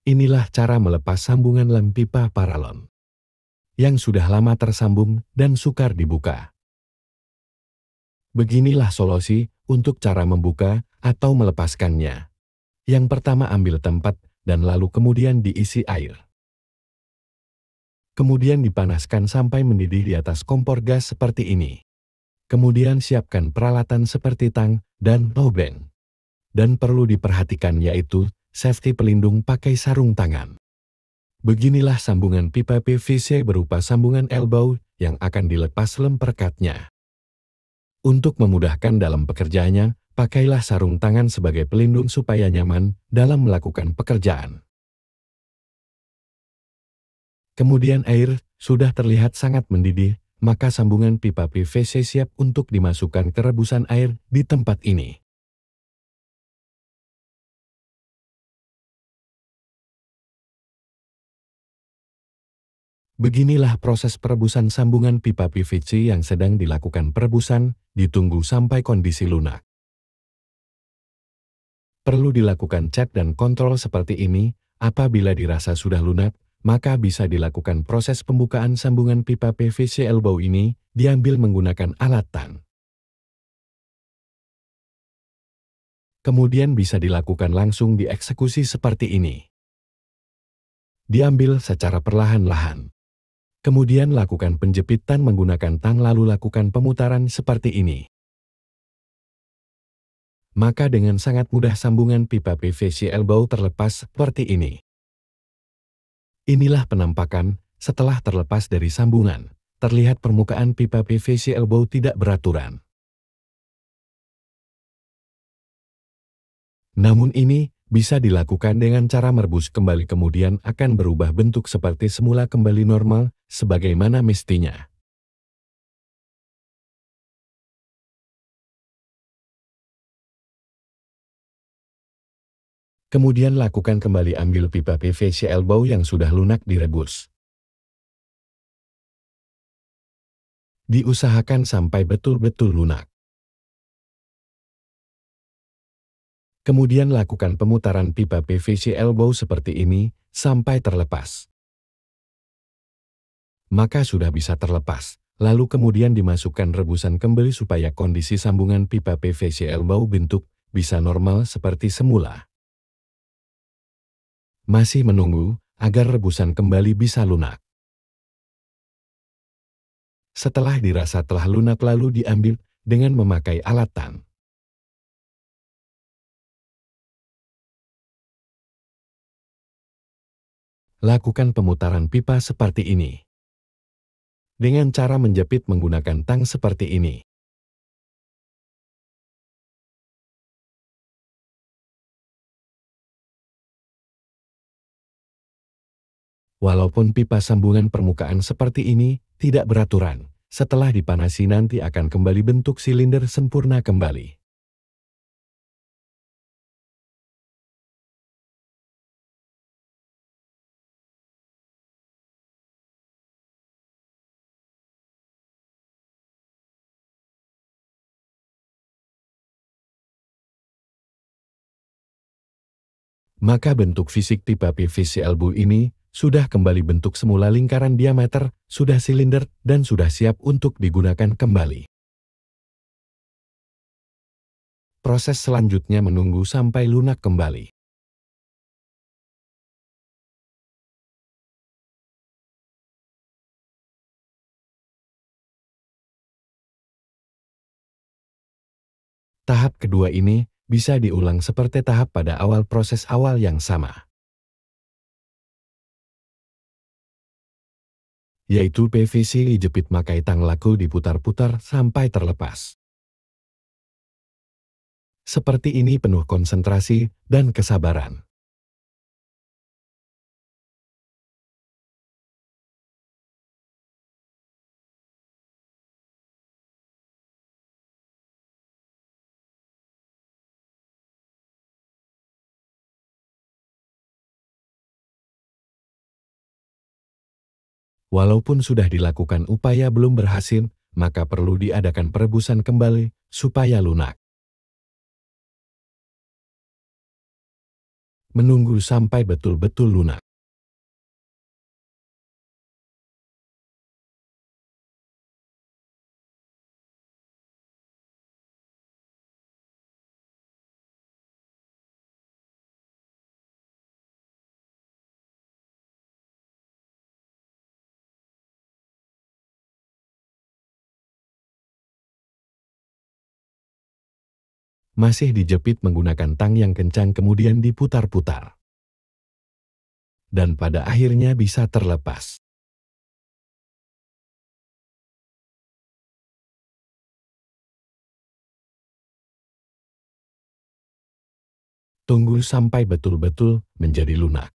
Inilah cara melepas sambungan lem pipa paralon yang sudah lama tersambung dan sukar dibuka. Beginilah solusi untuk cara membuka atau melepaskannya. Yang pertama, ambil tempat dan lalu kemudian diisi air. Kemudian dipanaskan sampai mendidih di atas kompor gas seperti ini. Kemudian siapkan peralatan seperti tang dan noben. Dan perlu diperhatikan yaitu safety pelindung pakai sarung tangan. Beginilah sambungan pipa PVC berupa sambungan elbow yang akan dilepas lem perekatnya. Untuk memudahkan dalam pekerjaannya, pakailah sarung tangan sebagai pelindung supaya nyaman dalam melakukan pekerjaan. Kemudian air sudah terlihat sangat mendidih, maka sambungan pipa PVC siap untuk dimasukkan ke rebusan air di tempat ini. Beginilah proses perebusan sambungan pipa PVC yang sedang dilakukan perebusan, ditunggu sampai kondisi lunak. Perlu dilakukan cek dan kontrol seperti ini, apabila dirasa sudah lunak, maka bisa dilakukan proses pembukaan sambungan pipa PVC elbow ini, diambil menggunakan alat tang. Kemudian bisa dilakukan langsung dieksekusi seperti ini. Diambil secara perlahan-lahan. Kemudian lakukan penjepitan menggunakan tang lalu lakukan pemutaran seperti ini. Maka dengan sangat mudah sambungan pipa PVC elbow terlepas seperti ini. Inilah penampakan setelah terlepas dari sambungan. Terlihat permukaan pipa PVC elbow tidak beraturan. Namun ini bisa dilakukan dengan cara merebus kembali kemudian akan berubah bentuk seperti semula kembali normal, sebagaimana mestinya. Kemudian lakukan kembali ambil pipa PVC elbow yang sudah lunak direbus. Diusahakan sampai betul-betul lunak. Kemudian lakukan pemutaran pipa PVC elbow seperti ini, sampai terlepas. Maka sudah bisa terlepas, lalu kemudian dimasukkan rebusan kembali supaya kondisi sambungan pipa PVC elbow bentuk bisa normal seperti semula. Masih menunggu agar rebusan kembali bisa lunak. Setelah dirasa telah lunak lalu diambil dengan memakai alat tang. Lakukan pemutaran pipa seperti ini. Dengan cara menjepit menggunakan tang seperti ini. Walaupun pipa sambungan permukaan seperti ini tidak beraturan, setelah dipanasi nanti akan kembali bentuk silinder sempurna kembali. Maka bentuk fisik pipa PVC elbow ini sudah kembali bentuk semula lingkaran diameter, sudah silinder, dan sudah siap untuk digunakan kembali. Proses selanjutnya menunggu sampai lunak kembali. Tahap kedua ini bisa diulang seperti tahap pada awal proses awal yang sama. Yaitu PVC dijepit makai tang laku diputar-putar sampai terlepas. Seperti ini penuh konsentrasi dan kesabaran. Walaupun sudah dilakukan upaya belum berhasil, maka perlu diadakan perebusan kembali supaya lunak. menunggu sampai betul-betul lunak. Masih dijepit menggunakan tang yang kencang kemudian diputar-putar. Dan pada akhirnya bisa terlepas. Tunggu sampai betul-betul menjadi lunak.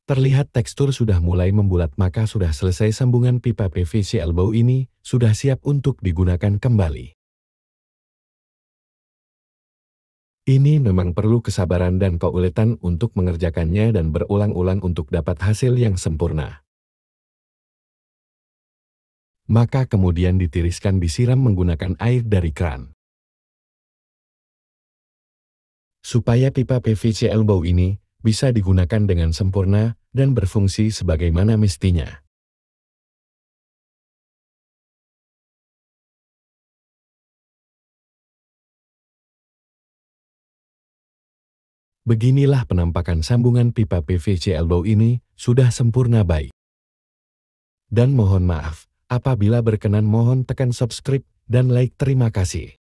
Terlihat tekstur sudah mulai membulat, maka sudah selesai sambungan pipa PVC elbow ini, sudah siap untuk digunakan kembali. Ini memang perlu kesabaran dan keuletan untuk mengerjakannya dan berulang-ulang untuk dapat hasil yang sempurna. Maka kemudian ditiriskan, disiram menggunakan air dari keran. Supaya pipa PVC elbow ini bisa digunakan dengan sempurna dan berfungsi sebagaimana mestinya. Beginilah penampakan sambungan pipa PVC elbow ini, sudah sempurna baik. Dan mohon maaf, apabila berkenan mohon tekan subscribe dan like. Terima kasih.